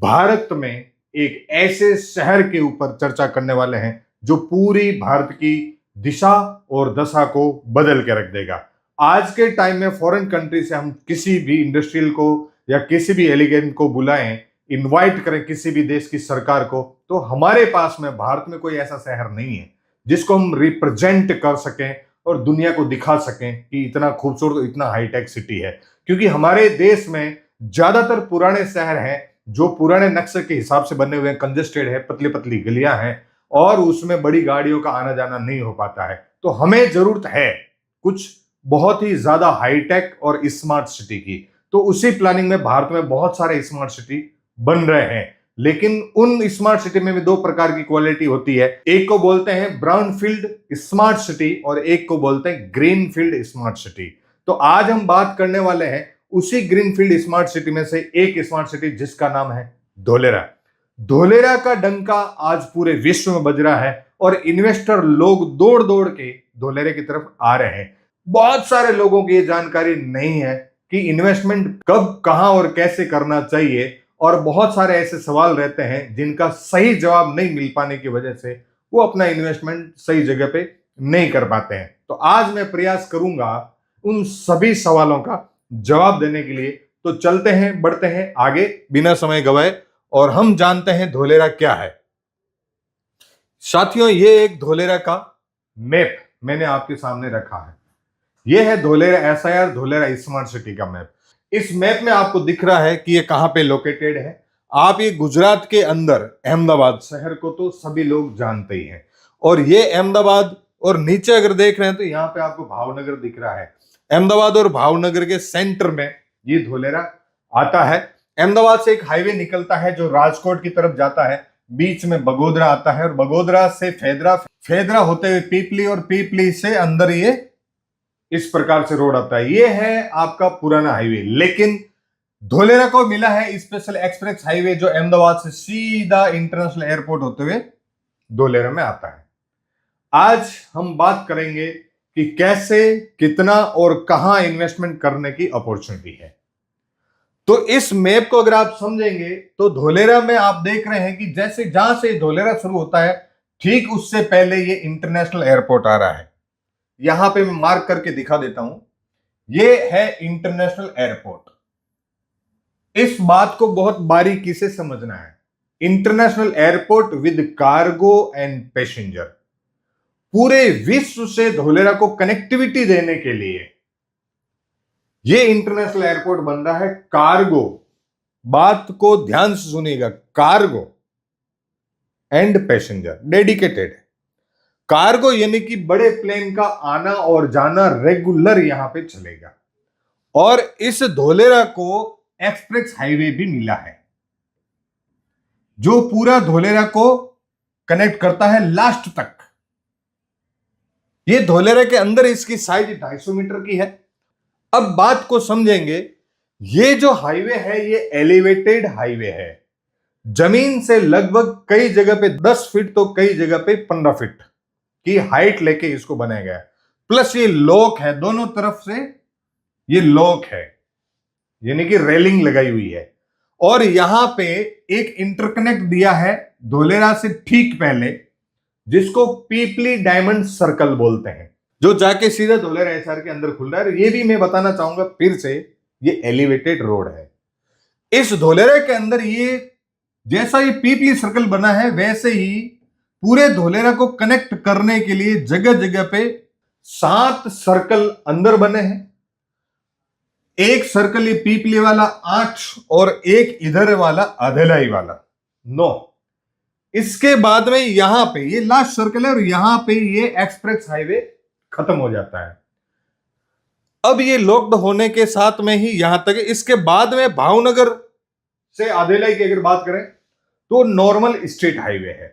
भारत में एक ऐसे शहर के ऊपर चर्चा करने वाले हैं जो पूरी भारत की दिशा और दशा को बदल के रख देगा। आज के टाइम में फॉरेन कंट्री से हम किसी भी इंडस्ट्रियल को या किसी भी एलिगेंट को बुलाएं, इनवाइट करें किसी भी देश की सरकार को, तो हमारे पास में भारत में कोई ऐसा शहर नहीं है जिसको हम रिप्रेजेंट कर सकें और दुनिया को दिखा सकें कि इतना खूबसूरत, इतना हाईटेक सिटी है। क्योंकि हमारे देश में ज्यादातर पुराने शहर हैं जो पुराने नक्शे के हिसाब से बने हुए हैं, कंजेस्टेड है, पतली पतली गलियां हैं और उसमें बड़ी गाड़ियों का आना जाना नहीं हो पाता है। तो हमें जरूरत है कुछ बहुत ही ज्यादा हाईटेक और स्मार्ट सिटी की। तो उसी प्लानिंग में भारत में बहुत सारे स्मार्ट सिटी बन रहे हैं, लेकिन उन स्मार्ट सिटी में भी दो प्रकार की क्वालिटी होती है। एक को बोलते हैं ब्राउनफील्ड स्मार्ट सिटी और एक को बोलते हैं ग्रीनफील्ड स्मार्ट सिटी। तो आज हम बात करने वाले हैं उसी ग्रीनफील्ड स्मार्ट सिटी में से एक स्मार्ट सिटी जिसका नाम है धोलेरा। धोलेरा का डंका आज पूरे विश्व में बज रहा है और इन्वेस्टर लोग दौड़ दौड़ के धोलेरे की तरफ आ रहे हैं। बहुत सारे लोगों की ये जानकारी नहीं है कि इन्वेस्टमेंट कब, कहां और कैसे करना चाहिए, और बहुत सारे ऐसे सवाल रहते हैं जिनका सही जवाब नहीं मिल पाने की वजह से वो अपना इन्वेस्टमेंट सही जगह पे नहीं कर पाते हैं। तो आज मैं प्रयास करूंगा उन सभी सवालों का जवाब देने के लिए। तो चलते हैं, बढ़ते हैं आगे बिना समय गवाए और हम जानते हैं धोलेरा क्या है। साथियों, ये एक धोलेरा का मैप मैंने आपके सामने रखा है। यह है Dholera SIR, Dholera smart city का मैप। इस मैप में आपको दिख रहा है कि ये कहां पे लोकेटेड है। आप ये गुजरात के अंदर अहमदाबाद शहर को तो सभी लोग जानते ही हैं, और ये अहमदाबाद, और नीचे अगर देख रहे हैं तो यहाँ पे आपको भावनगर दिख रहा है। अहमदाबाद और भावनगर के सेंटर में ये धोलेरा आता है। अहमदाबाद से एक हाईवे निकलता है जो राजकोट की तरफ जाता है, बीच में बगोदरा आता है और बगोदरा से फेदरा, फेदरा होते हुए पीपली और पीपली से अंदर ये इस प्रकार से रोड आता है। ये है आपका पुराना हाईवे। लेकिन धोलेरा को मिला है स्पेशल एक्सप्रेस हाईवे जो अहमदाबाद से सीधा इंटरनेशनल एयरपोर्ट होते हुए धोलेरा में आता है। आज हम बात करेंगे कि कैसे, कितना और कहां इन्वेस्टमेंट करने की अपॉर्चुनिटी है। तो इस मैप को अगर आप समझेंगे तो धोलेरा में आप देख रहे हैं कि जैसे जहां से धोलेरा शुरू होता है ठीक उससे पहले ये इंटरनेशनल एयरपोर्ट आ रहा है। यहां पे मैं मार्क करके दिखा देता हूं, ये है इंटरनेशनल एयरपोर्ट। इस बात को बहुत बारीकी से समझना है। International airport with cargo and passenger. पूरे विश्व से धोलेरा को कनेक्टिविटी देने के लिए ये इंटरनेशनल एयरपोर्ट बन रहा है। कार्गो, बात को ध्यान से सुनिएगा, कार्गो एंड पैसेंजर डेडिकेटेड है। कार्गो यानी कि बड़े प्लेन का आना और जाना रेगुलर यहां पे चलेगा, और इस धोलेरा को एक्सप्रेस हाईवे भी मिला है जो पूरा धोलेरा को कनेक्ट करता है लास्ट तक। ये धोलेरा के अंदर इसकी साइज 250 मीटर की है। अब बात को समझेंगे, ये जो हाईवे है ये एलिवेटेड हाईवे है। जमीन से लगभग कई जगह पे 10 फीट तो कई जगह पे 15 फीट की हाइट लेके इसको बनाया गया है। प्लस ये लॉक है, दोनों तरफ से ये लॉक है यानी कि रेलिंग लगाई हुई है। और यहां पे एक इंटरकनेक्ट दिया है धोलेरा से ठीक पहले जिसको पीपली डायमंड सर्कल बोलते हैं, जो जाके सीधा धोलेरा एसआर के अंदर खुल रहा है। ये भी मैं बताना चाहूंगा फिर से, ये एलिवेटेड रोड है। इस धोलेरा के अंदर ये जैसा ये पीपली सर्कल बना है वैसे ही पूरे धोलेरा को कनेक्ट करने के लिए जगह जगह पे 7 सर्कल अंदर बने हैं। एक सर्कल ये पीपली वाला 8 और एक इधर वाला अधेलाई वाला 9। इसके बाद में यहां पे ये लास्ट सर्कल है और यहां पे ये एक्सप्रेस हाईवे खत्म हो जाता है। अब ये लॉक्ड होने के साथ में ही यहां तक। इसके बाद में भावनगर से अधेलाई की अगर बात करें तो नॉर्मल स्टेट हाईवे है,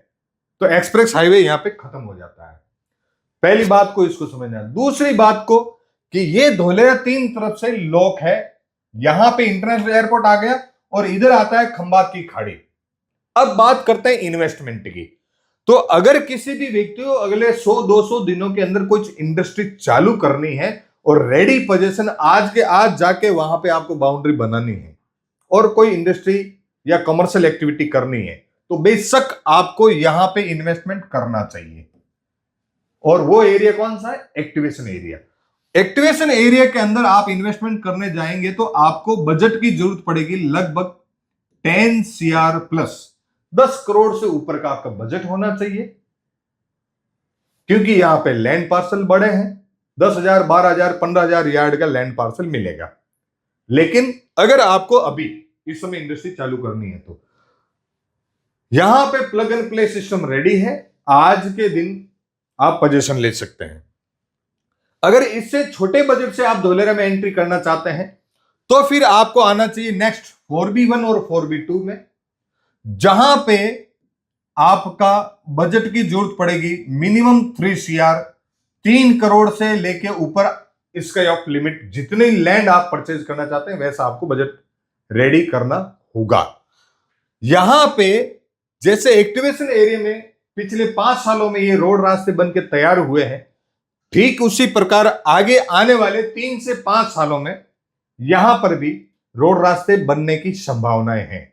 तो एक्सप्रेस हाईवे यहां पे खत्म हो जाता है। पहली बात को इसको समझना। दूसरी बात को कि ये धोलेरा 3 तरफ से लॉक है। यहां पे इंटरनेशनल एयरपोर्ट आ गया और इधर आता है खंबात की खाड़ी। अब बात करते हैं इन्वेस्टमेंट की। तो अगर किसी भी व्यक्ति को अगले 100-200 दिनों के अंदर कुछ इंडस्ट्री चालू करनी है और रेडी पोजीशन आज के आज जाके वहां पे आपको बाउंड्री बनानी है और कोई इंडस्ट्री या कमर्शियल एक्टिविटी करनी है तो बेशक आपको यहां पे इन्वेस्टमेंट करना चाहिए। और वो एरिया कौन सा है? Activation area. एक्टिवेशन एरिया के अंदर आप इन्वेस्टमेंट करने जाएंगे तो आपको बजट की जरूरत पड़ेगी लगभग 10 CR प्लस, 10 करोड़ से ऊपर का आपका बजट होना चाहिए, क्योंकि यहां पे लैंड पार्सल बड़े हैं, 10,000, 12,000, 15,000 यार्ड का लैंड पार्सल मिलेगा। लेकिन अगर आपको अभी इस समय इंडस्ट्री चालू करनी है तो यहां पे plug and play system ready है, आज के दिन आप पोजीशन ले सकते हैं। अगर इससे छोटे बजट से आप धोलेरा में एंट्री करना चाहते हैं तो फिर आपको आना चाहिए नेक्स्ट 4B1 और 4B2 में, जहां पे आपका बजट की जरूरत पड़ेगी मिनिमम 3 CR, 3 करोड़ से लेके ऊपर स्काई ऑफ लिमिट। जितनी लैंड आप परचेज करना चाहते हैं वैसा आपको बजट रेडी करना होगा। यहां पे जैसे एक्टिवेशन एरिया में पिछले 5 सालों में ये रोड रास्ते बन के तैयार हुए हैं, ठीक उसी प्रकार आगे आने वाले 3 से 5 सालों में यहां पर भी रोड रास्ते बनने की संभावनाएं हैं।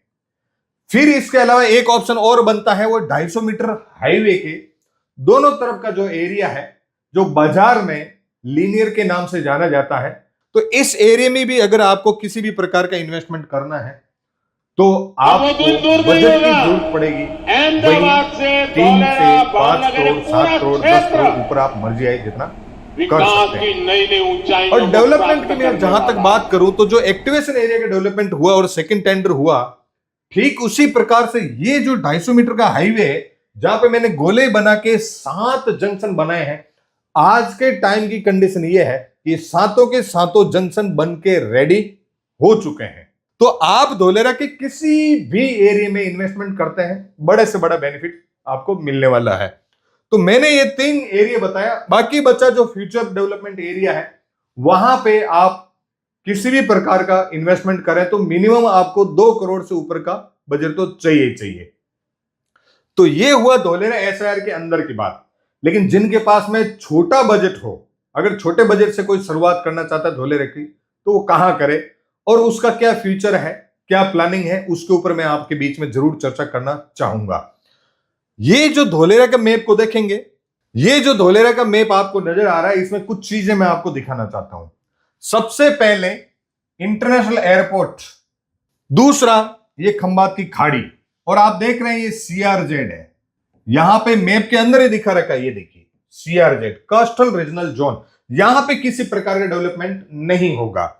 फिर इसके अलावा एक ऑप्शन और बनता है, वो 250 मीटर हाईवे के दोनों तरफ का जो एरिया है, जो बाजार में लीनियर के नाम से जाना जाता है। तो इस एरिया में भी अगर आपको किसी भी प्रकार का इन्वेस्टमेंट करना है तो आपको बजट की जरूरत पड़ेगी वही 3 से 5 करोड़, 7 करोड़, 10 करोड़, ऊपर आप मर्जी आए जितना कर सकते हैं। और डेवलपमेंट की मैं जहां तक बात करूं तो जो एक्टिवेशन एरिया का डेवलपमेंट हुआ और सेकंड टेंडर हुआ, ठीक उसी प्रकार से ये जो 250 मीटर का हाईवे है, जहां पे मैंने गोले बना के 7 जंक्शन बनाए हैं, आज के टाइम की कंडीशन ये है कि सातों के सातों जंक्शन बन के रेडी हो चुके हैं। तो आप धोलेरा के किसी भी एरिया में इन्वेस्टमेंट करते हैं, बड़े से बड़ा बेनिफिट आपको मिलने वाला है। तो मैंने ये 3 एरिया बताया, बाकी बचा जो फ्यूचर डेवलपमेंट एरिया है, वहां पे आप किसी भी प्रकार का इन्वेस्टमेंट करें तो मिनिमम आपको 2 करोड़ से ऊपर का बजट तो चाहिए चाहिए। तो ये हुआ धोलेरा SIR के अंदर की बात। लेकिन जिनके पास में छोटा बजट हो, अगर छोटे बजट से कोई शुरुआत करना चाहता है धोलेरा की, तो वो कहां करे और उसका क्या फ्यूचर है, क्या प्लानिंग है, उसके ऊपर मैं आपके बीच में जरूर चर्चा करना चाहूंगा। ये जो धोलेरा का मैप को देखेंगे, ये जो धोलेरा का मैप आपको नजर आ रहा है, इसमें कुछ चीजें मैं आपको दिखाना चाहता हूं। सबसे पहले इंटरनेशनल एयरपोर्ट, दूसरा ये खंबात की खाड़ी, और आप देख रहे हैं ये CRZ है, यहां पे मैप के अंदर ही दिखा रखा है, ये देखिए CRZ कोस्टल रीजनल जोन। यहां पे किसी प्रकार का डेवलपमेंट नहीं होगा।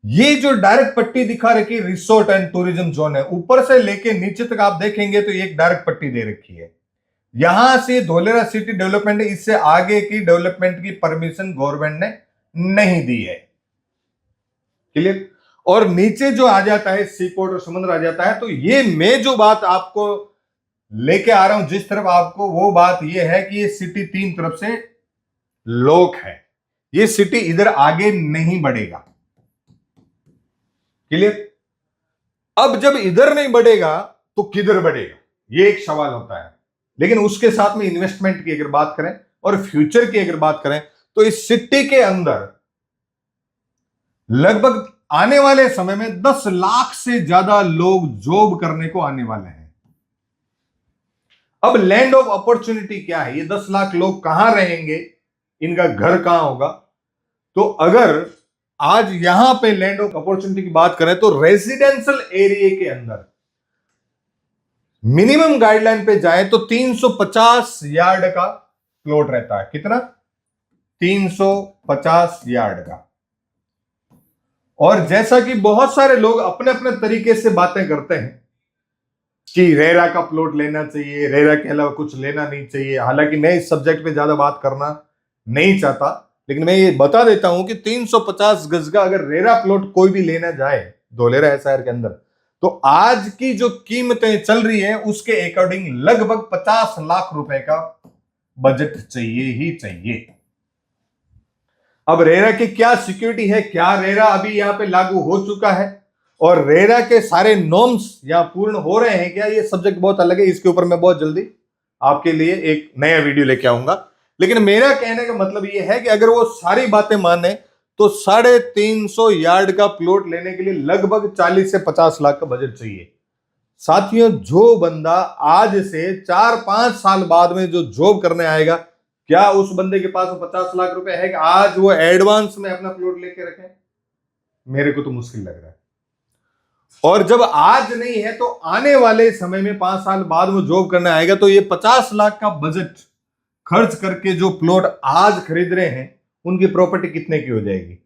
ये जो डायरेक्ट पट्टी दिखा रखी रिसोर्ट एंड टूरिज्म जोन है, ऊपर से लेके नीचे तक आप देखेंगे तो एक डायरेक्ट पट्टी दे रखी है। यहां से धोलेरा सिटी डेवलपमेंट है, इससे आगे की डेवलपमेंट की परमिशन गवर्नमेंट ने नहीं दी है। क्लियर? और नीचे जो आ जाता है सी पोर्ट और समुद्र आ जाता है। तो ये मैं जो बात आपको लेके आ रहा हूं जिस तरफ आपको, वो बात ये है कि ये सिटी 3 तरफ से लॉक है, ये सिटी इधर आगे नहीं बढ़ेगा। क्लियर? अब जब इधर नहीं बढ़ेगा तो किधर बढ़ेगा, ये एक सवाल होता है। लेकिन उसके साथ में इन्वेस्टमेंट की अगर बात करें और फ्यूचर की अगर बात करें तो इस सिटी के अंदर लगभग आने वाले समय में 10 लाख से ज्यादा लोग जॉब करने को आने वाले हैं। अब लैंड ऑफ अपॉर्चुनिटी क्या है, ये 10 लाख लोग कहां रहेंगे, इनका घर कहां होगा? तो अगर आज यहां पे लैंड ऑफ अपॉर्चुनिटी की बात करें तो रेजिडेंशियल एरिया के अंदर मिनिमम गाइडलाइन पे जाए तो 350 यार्ड का प्लॉट रहता है। कितना? 350 यार्ड का। और जैसा कि बहुत सारे लोग अपने अपने तरीके से बातें करते हैं कि रेरा का प्लॉट लेना चाहिए, रेरा के अलावा कुछ लेना नहीं चाहिए। हालांकि मैं इस सब्जेक्ट पे ज्यादा बात करना नहीं चाहता, लेकिन मैं ये बता देता हूं कि 350 गज का अगर रेरा प्लॉट कोई भी लेना जाए धोलेरा SIR के अंदर, तो आज की जो कीमतें चल रही है उसके अकॉर्डिंग लगभग 50 लाख रुपए का बजट चाहिए ही चाहिए। अब रेरा की क्या सिक्योरिटी है, क्या रेरा अभी यहां पे लागू हो चुका है और रेरा के सारे नॉर्म्स यहां पूर्ण हो रहे हैं क्या, ये सब्जेक्ट बहुत अलग है। इसके ऊपर मैं बहुत जल्दी आपके लिए एक नया वीडियो लेके आऊंगा। लेकिन मेरा कहने का मतलब यह है कि अगर वो सारी बातें माने तो 350 यार्ड का प्लॉट लेने के लिए लगभग 40 से 50 लाख का बजट चाहिए। साथियों, जो बंदा आज से 4-5 साल बाद में जो जॉब करने आएगा, क्या उस बंदे के पास 50 लाख रुपए है कि आज वो एडवांस में अपना प्लॉट लेके रखे? मेरे को तो मुश्किल लग रहा है। और जब आज नहीं है तो आने वाले समय में 5 साल बाद वो जॉब करने आएगा तो ये 50 लाख का बजट खर्च करके जो प्लॉट आज खरीद रहे हैं, उनकी प्रॉपर्टी कितने की हो जाएगी?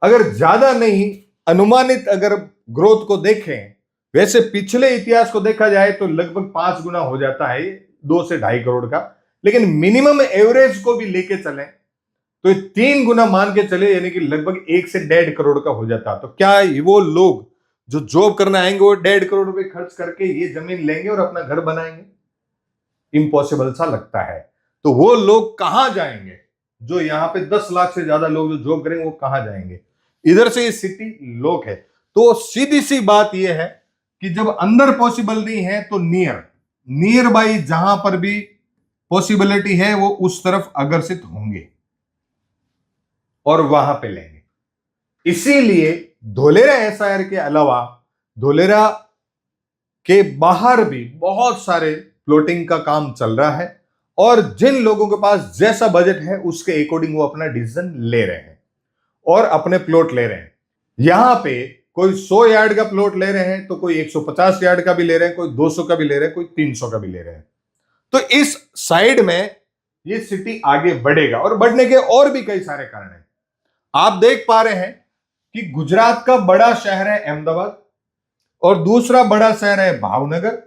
अगर ज्यादा नहीं, अनुमानित अगर ग्रोथ को देखें, वैसे पिछले इतिहास को देखा जाए तो लगभग 5 गुना हो जाता है 2 से 2.5 करोड़ का। लेकिन मिनिमम एवरेज को भी लेके चले तो 3 गुना मान के चले, यानी कि लगभग 1 से 1.5 करोड़ का हो जाता। तो क्या वो लोग जो जॉब करने आएंगे वो 1.5 करोड़ रुपए खर्च करके ये जमीन लेंगे और अपना घर बनाएंगे? इम्पॉसिबल सा लगता है। तो वो लोग कहां जाएंगे? जो यहां पे 10 लाख से ज्यादा लोग जो जॉब करेंगे वो कहां जाएंगे? इधर से ये सिटी लॉक है। तो सीधी सी बात यह है कि जब अंदर पॉसिबल नहीं है तो नियर बाई जहां पर भी पॉसिबिलिटी है वो उस तरफ अग्रसित होंगे और वहां पे लेंगे। इसीलिए धोलेरा एसआईआर के अलावा धोलेरा के बाहर भी बहुत सारे प्लॉटिंग का काम चल रहा है और जिन लोगों के पास जैसा बजट है उसके अकॉर्डिंग वो अपना डिसीजन ले रहे हैं और अपने प्लॉट ले रहे हैं। यहां पे कोई 100 यार्ड का प्लॉट ले रहे हैं तो कोई 150 यार्ड का भी ले रहे हैं, कोई 200 का भी ले रहे हैं, कोई 300 का भी ले रहे हैं। तो इस साइड में ये सिटी आगे बढ़ेगा और बढ़ने के और भी कई सारे कारण हैं। आप देख पा रहे हैं कि गुजरात का बड़ा शहर है अहमदाबाद और दूसरा बड़ा शहर है भावनगर,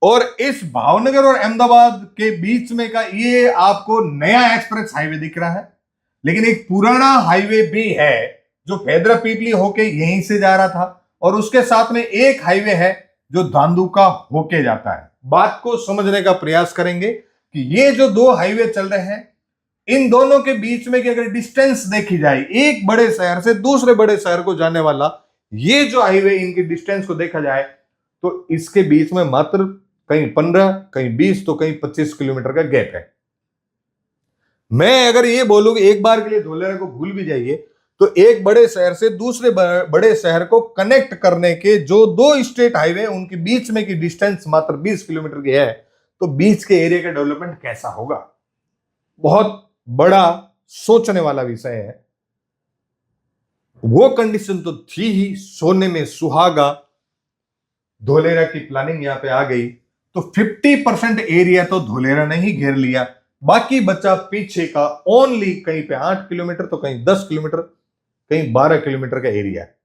और इस भावनगर और अहमदाबाद के बीच में का ये आपको नया एक्सप्रेस हाईवे दिख रहा है। लेकिन एक पुराना हाईवे भी है जो फेदरा पीपली होके यहीं से जा रहा था और उसके साथ में एक हाईवे है जो धांधुका होके जाता है। बात को समझने का प्रयास करेंगे कि ये जो 2 हाईवे चल रहे हैं, इन दोनों के बीच में की अगर डिस्टेंस देखी जाए, एक बड़े शहर से दूसरे बड़े शहर को जाने वाला ये जो हाईवे, इनकी डिस्टेंस को देखा जाए तो इसके बीच में मात्र कहीं 15, कहीं 20 तो कहीं 25 किलोमीटर का गैप है। मैं अगर ये बोलूं कि एक बार के लिए धोलेरा को भूल भी जाइए तो एक बड़े शहर से दूसरे बड़े शहर को कनेक्ट करने के जो 2 स्टेट हाईवे उनके बीच में की डिस्टेंस मात्र 20 किलोमीटर की है, तो बीच के एरिया का डेवलपमेंट कैसा होगा? बहुत बड़ा सोचने वाला विषय है। वो कंडीशन तो थी ही, सोने में सुहागा। धोलेरा की प्लानिंग यहां पे आ गई तो 50% एरिया तो धोलेरा ने ही घेर लिया, बाकी बचा पीछे का ओनली कहीं पे 8 किलोमीटर तो कहीं 10 किलोमीटर, कहीं 12 किलोमीटर का एरिया है।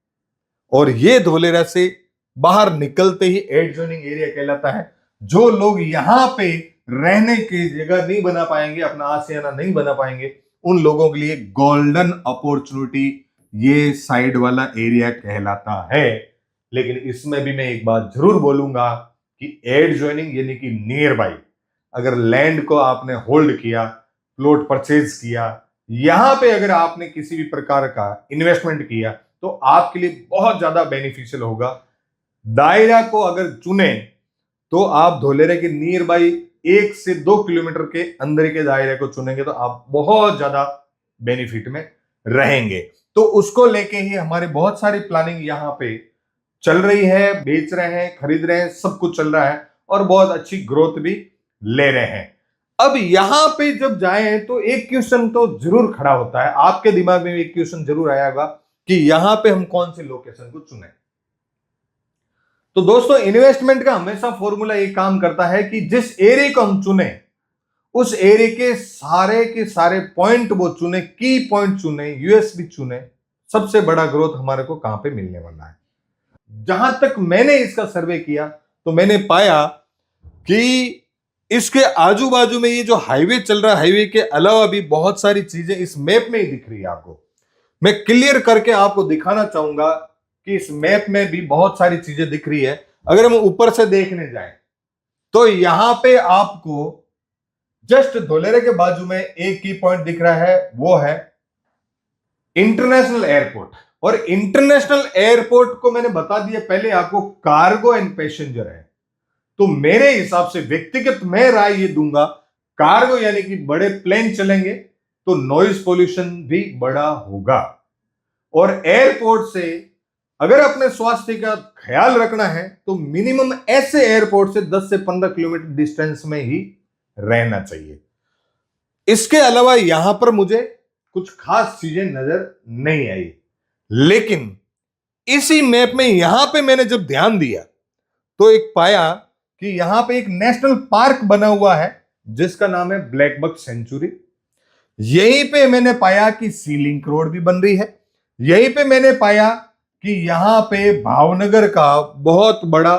और ये धोलेरा से बाहर निकलते ही एडजॉइनिंग एरिया कहलाता है। जो लोग यहां पे रहने की जगह नहीं बना पाएंगे, अपना आशियाना नहीं बना पाएंगे, उन लोगों के लिए गोल्डन अपॉर्चुनिटी ये साइड वाला एरिया कहलाता है। लेकिन इसमें भी मैं एक बात जरूर बोलूंगा कि एडजॉइनिंग यानी कि नियर बाई, अगर लैंड को आपने होल्ड किया, प्लॉट परचेज किया, यहां पे अगर आपने किसी भी प्रकार का इन्वेस्टमेंट किया तो आपके लिए बहुत ज्यादा बेनिफिशियल होगा। दायरा को अगर चुने तो आप धोलेरा के नियर बाई 1 से 2 किलोमीटर के अंदर के दायरे को चुनेंगे तो आप बहुत ज्यादा बेनिफिट में रहेंगे। तो उसको लेके ही हमारे बहुत सारी प्लानिंग यहां पे चल रही है, बेच रहे हैं, खरीद रहे हैं, सब कुछ चल रहा है और बहुत अच्छी ग्रोथ भी ले रहे हैं। अब यहां पे जब जाएं तो एक क्वेश्चन तो जरूर खड़ा होता है, आपके दिमाग में भी एक क्वेश्चन जरूर आया होगा कि यहां पे हम कौन सी लोकेशन को चुने। तो दोस्तों, इन्वेस्टमेंट का हमेशा फॉर्मूला ये काम करता है कि जिस एरिया को हम चुने उस एरिया के सारे पॉइंट वो चुने, की पॉइंट चुने, यूएसबी चुने, सबसे बड़ा ग्रोथ हमारे को कहां पे मिलने वाला है। जहां तक मैंने इसका सर्वे किया तो मैंने पाया कि इसके आजू बाजू में ये जो हाईवे चल रहा है, हाईवे के अलावा भी बहुत सारी चीजें इस मैप में ही दिख रही है आपको। मैं क्लियर करके आपको दिखाना चाहूंगा कि इस मैप में भी बहुत सारी चीजें दिख रही है। अगर हम ऊपर से देखने जाएं तो यहां पे आपको जस्ट धोलेरा के बाजू में एक की पॉइंट दिख रहा है, वो है इंटरनेशनल एयरपोर्ट। और इंटरनेशनल एयरपोर्ट को मैंने बता दिया पहले आपको, कार्गो एंड पैसेंजर है। तो मेरे हिसाब से व्यक्तिगत मैं राय ये दूंगा, कार्गो यानी कि बड़े प्लेन चलेंगे तो नॉइज पोल्यूशन भी बड़ा होगा। और एयरपोर्ट से अगर अपने स्वास्थ्य का ख्याल रखना है तो मिनिमम ऐसे एयरपोर्ट से 10 से 15 किलोमीटर डिस्टेंस में ही रहना चाहिए। इसके अलावा यहां पर मुझे कुछ खास चीजें नजर नहीं आई, लेकिन इसी मैप में यहां पे मैंने जब ध्यान दिया तो एक पाया कि यहां पे एक नेशनल पार्क बना हुआ है जिसका नाम है ब्लैक बक सेंचुरी। यहीं पे मैंने पाया कि सी लिंक रोड भी बन रही है। यहीं पे मैंने पाया कि यहां पे भावनगर का बहुत बड़ा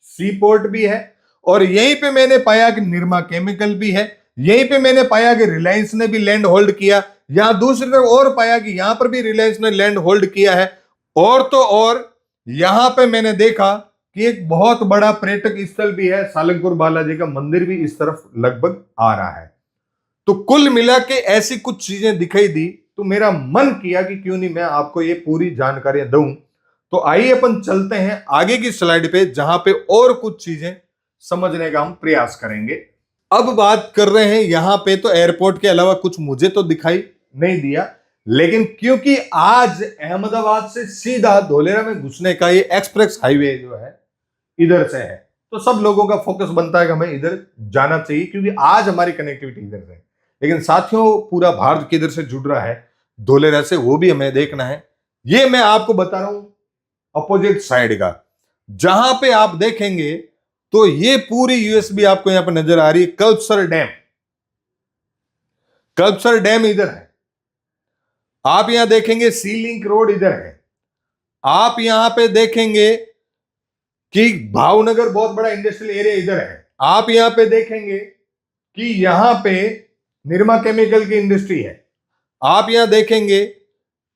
सी पोर्ट भी है, और यहीं पे मैंने पाया कि निरमा केमिकल भी है। यहीं पे मैंने पाया कि रिलायंस ने भी लैंड होल्ड किया। यहां दूसरी तरफ और पाया कि यहां पर भी रिलायंस ने लैंड होल्ड किया है। और तो और यहां पे मैंने देखा कि एक बहुत बड़ा पर्यटक स्थल भी है, सालंगपुर बालाजी का मंदिर भी इस तरफ लगभग आ रहा है। तो कुल मिला के ऐसी कुछ चीजें दिखाई दी तो मेरा मन किया कि क्यों नहीं मैं आपको ये पूरी जानकारियां दूं। तो आइए अपन चलते हैं आगे की स्लाइड पे, जहां पे और कुछ चीजें समझने का हम प्रयास करेंगे। अब बात कर रहे हैं यहां पे, तो एयरपोर्ट के अलावा कुछ मुझे तो दिखाई नहीं दिया, लेकिन क्योंकि आज अहमदाबाद से सीधा धोलेरा में घुसने का ये एक्सप्रेस हाईवे जो है इधर से है, तो सब लोगों का फोकस बनता है कि हमें इधर जाना चाहिए क्योंकि आज हमारी कनेक्टिविटी इधर से। लेकिन साथियों पूरा भारत किधर से जुड़ रहा है धोलेरा से, वो भी हमें देखना है। ये मैं आपको बता रहा हूं अपोजिट साइड का, जहां पे आप देखेंगे तो ये पूरी यूएसबी आपको यहां पर नजर आ रही है। कल्पसर डैम, कल्पसर डैम इधर है। आप यहां देखेंगे सी लिंक रोड इधर है। आप यहां पे देखेंगे कि भावनगर बहुत बड़ा इंडस्ट्रियल एरिया इधर है। आप यहां पे देखेंगे कि यहां पे निरमा केमिकल की इंडस्ट्री है। आप यहां देखेंगे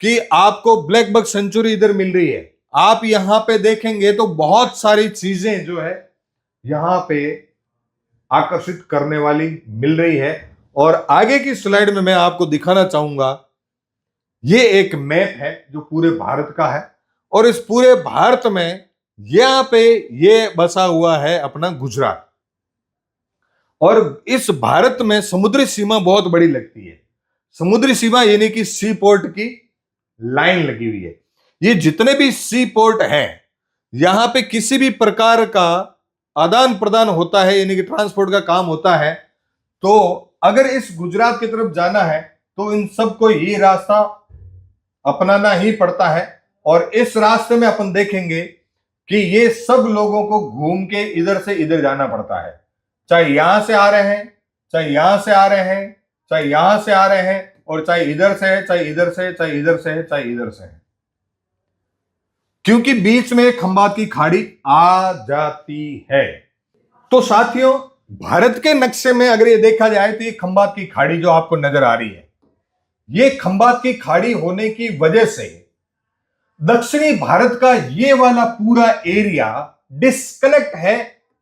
कि आपको ब्लैक बक सेंचुरी इधर मिल रही है। आप यहां पे देखेंगे तो बहुत सारी चीजें जो है यहां पे आकर्षित करने वाली मिल रही है। और आगे की स्लाइड में मैं आपको दिखाना चाहूंगा, ये एक मैप है जो पूरे भारत का है, और इस पूरे भारत में यहां पे ये बसा हुआ है अपना गुजरात। और इस भारत में समुद्री सीमा बहुत बड़ी लगती है। समुद्री सीमा यानी कि सी पोर्ट की लाइन लगी हुई है। ये जितने भी सी पोर्ट हैं, यहां पे किसी भी प्रकार का आदान प्रदान होता है यानी कि ट्रांसपोर्ट का काम होता है। तो अगर इस गुजरात की तरफ जाना है तो इन सबको ये रास्ता अपनाना ही पड़ता है। और इस रास्ते में अपन देखेंगे कि ये सब लोगों को घूम के इधर से इधर जाना पड़ता है, चाहे यहां से आ रहे हैं, चाहे यहां से आ रहे हैं, चाहे यहां से आ रहे हैं, और चाहे इधर से है, चाहे इधर से, चाहे इधर से है, चाहे इधर से है, क्योंकि बीच में खंबात की खाड़ी आ जाती है। तो साथियों भारत के नक्शे में अगर ये देखा जाए तो ये खंबात की खाड़ी जो आपको नजर आ रही है, ये खंबात की खाड़ी होने की वजह से दक्षिणी भारत का ये वाला पूरा एरिया डिस्कनेक्ट है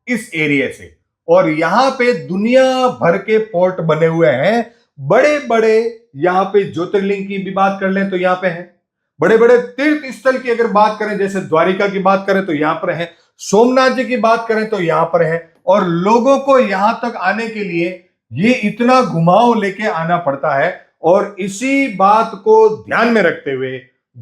इस एरिया से। और यहां पे दुनिया भर के पोर्ट बने हुए हैं, बड़े बड़े। यहां पे ज्योतिर्लिंग की भी बात कर लें तो यहां पे है, बड़े बड़े तीर्थ स्थल की अगर बात करें जैसे द्वारिका की बात करें तो यहां पर है, सोमनाथ जी की बात करें तो यहां पर है। और लोगों को यहां तक आने के लिए ये इतना घुमाव लेके आना पड़ता है। और इसी बात को ध्यान में रखते हुए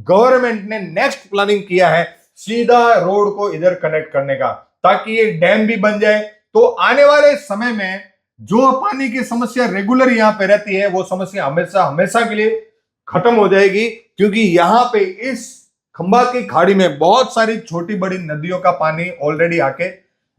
गवर्नमेंट ने नेक्स्ट प्लानिंग किया है सीधा रोड को इधर कनेक्ट करने का, ताकि ये डैम भी बन जाए। तो आने वाले समय में जो पानी की समस्या रेगुलर यहां पे रहती है वो समस्या हमेशा हमेशा के लिए खत्म हो जाएगी, क्योंकि यहां पे इस खंबात की खाड़ी में बहुत सारी छोटी बड़ी नदियों का पानी ऑलरेडी आके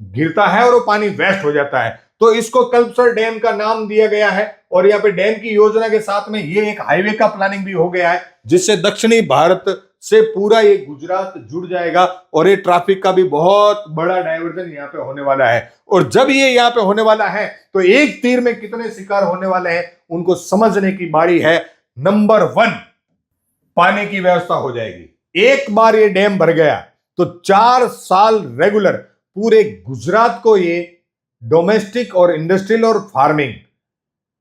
गिरता है और वो पानी वेस्ट हो जाता है। तो इसको कल्पसर डैम का नाम दिया गया है। और यहाँ पे डैम की योजना के साथ में ये एक हाईवे का प्लानिंग भी हो गया है, जिससे दक्षिणी भारत से पूरा ये गुजरात जुड़ जाएगा। और ये ट्रैफिक का भी बहुत बड़ा डाइवर्जन यहाँ पे होने वाला है। और जब ये यहाँ पे होने वाला है तो एक तीर में कितने शिकार होने वाले हैं उनको समझने की बारी है। नंबर 1, पानी की व्यवस्था हो जाएगी। एक बार ये डैम भर गया तो 4 साल रेगुलर पूरे गुजरात को ये डोमेस्टिक और इंडस्ट्रियल और फार्मिंग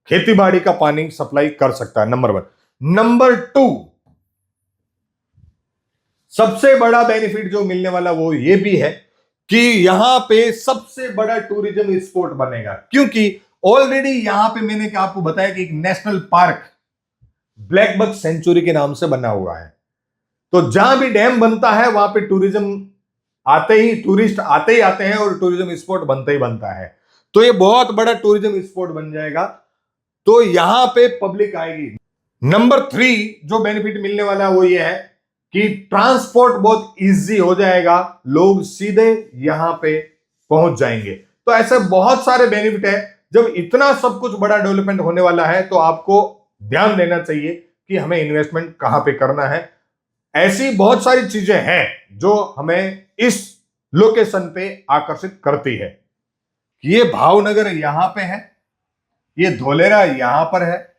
खेतीबाड़ी का पानी सप्लाई कर सकता है। नंबर 1। नंबर 2, सबसे बड़ा बेनिफिट जो मिलने वाला वो ये भी है कि यहां पे सबसे बड़ा टूरिज्म स्पॉट बनेगा, क्योंकि ऑलरेडी यहां पे मैंने आपको बताया कि एक national park blackbuck sanctuary के नाम से बना हुआ है। तो जहां भी डैम बनता है वहां पे टूरिस्ट आते ही आते हैं और टूरिज्म स्पॉट बनता ही बनता है। तो ये बहुत बड़ा टूरिज्म स्पॉट बन जाएगा, तो यहां पे पब्लिक आएगी। नंबर 3 जो बेनिफिट मिलने वाला है वो ये है कि ट्रांसपोर्ट बहुत इजी हो जाएगा, लोग सीधे यहां पे पहुंच जाएंगे। तो ऐसे बहुत सारे बेनिफिट है। जब इतना सब कुछ बड़ा डेवलपमेंट होने वाला है तो आपको ध्यान देना चाहिए कि हमें इन्वेस्टमेंट कहां पे करना है। ऐसी बहुत सारी चीजें हैं जो हमें इस लोकेशन पे आकर्षित करती है। ये भावनगर यहां पे है, ये धोलेरा यहां पर है,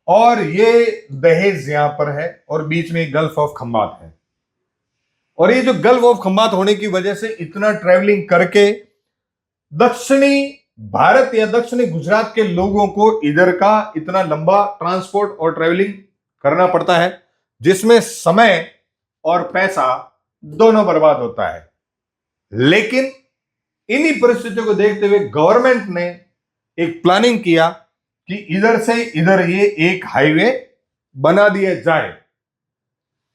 और ये दहेज यहां पर है, और बीच में गल्फ ऑफ खंबात है। और ये जो गल्फ ऑफ खंबात होने की वजह से इतना ट्रैवलिंग करके दक्षिणी भारत या दक्षिणी गुजरात के लोगों को इधर का इतना लंबा ट्रांसपोर्ट और ट्रैवलिंग करना पड़ता है, जिसमें समय और पैसा दोनों बर्बाद होता है। लेकिन इन्हीं परिस्थितियों को देखते हुए गवर्नमेंट ने एक प्लानिंग किया कि इधर से इधर ये एक हाईवे बना दिया जाए,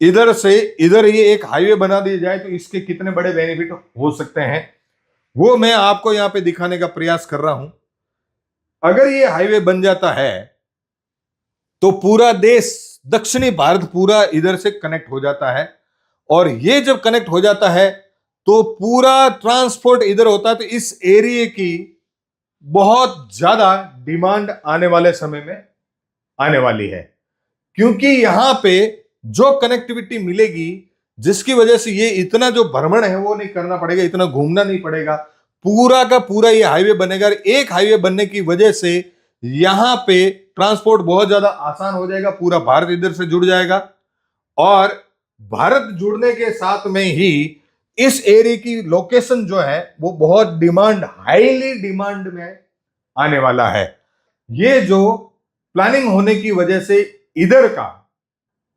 इधर से इधर ये एक हाईवे बना दिया जाए। तो इसके कितने बड़े बेनिफिट हो सकते हैं वो मैं आपको यहां पे दिखाने का प्रयास कर रहा हूं। अगर ये हाईवे बन जाता है तो पूरा देश, दक्षिणी भारत पूरा इधर से कनेक्ट हो जाता है, और ये जब कनेक्ट हो जाता है तो पूरा ट्रांसपोर्ट इधर होता है। तो इस एरिया की बहुत ज्यादा डिमांड आने वाले समय में आने वाली है, क्योंकि यहां पे जो कनेक्टिविटी मिलेगी जिसकी वजह से ये इतना जो भ्रमण है वो नहीं करना पड़ेगा, इतना घूमना नहीं पड़ेगा, पूरा का पूरा ये हाईवे बनेगा। एक हाईवे बनने की वजह से यहां पे ट्रांसपोर्ट बहुत ज्यादा आसान हो जाएगा, पूरा भारत इधर से जुड़ जाएगा, और भारत जुड़ने के साथ में ही इस एरिया की लोकेशन जो है वो बहुत हाईली डिमांड में आने वाला है। ये जो प्लानिंग होने की वजह से इधर का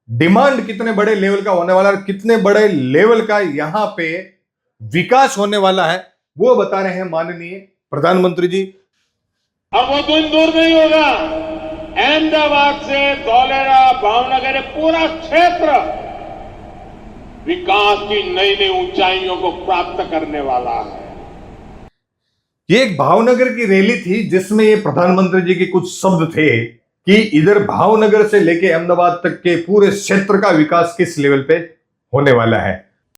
डिमांड कितने बड़े लेवल का होने वाला है, कितने बड़े लेवल का यहां पे विकास होने वाला है, वो बता रहे हैं माननीय प्रधानमंत्री जी। अब वो दिन दूर नहीं होगा, अहमदाबाद से धौलेरा भावनगर पूरा क्षेत्र विकास की नई नई ऊंचाइयों को प्राप्त करने वाला है। ये एक भावनगर की रैली थी जिसमें ये प्रधानमंत्री जी के कुछ शब्द थे कि इधर भावनगर से लेके अहमदाबाद तक के पूरे क्षेत्र का विकास किस लेवल पे होने वाला है।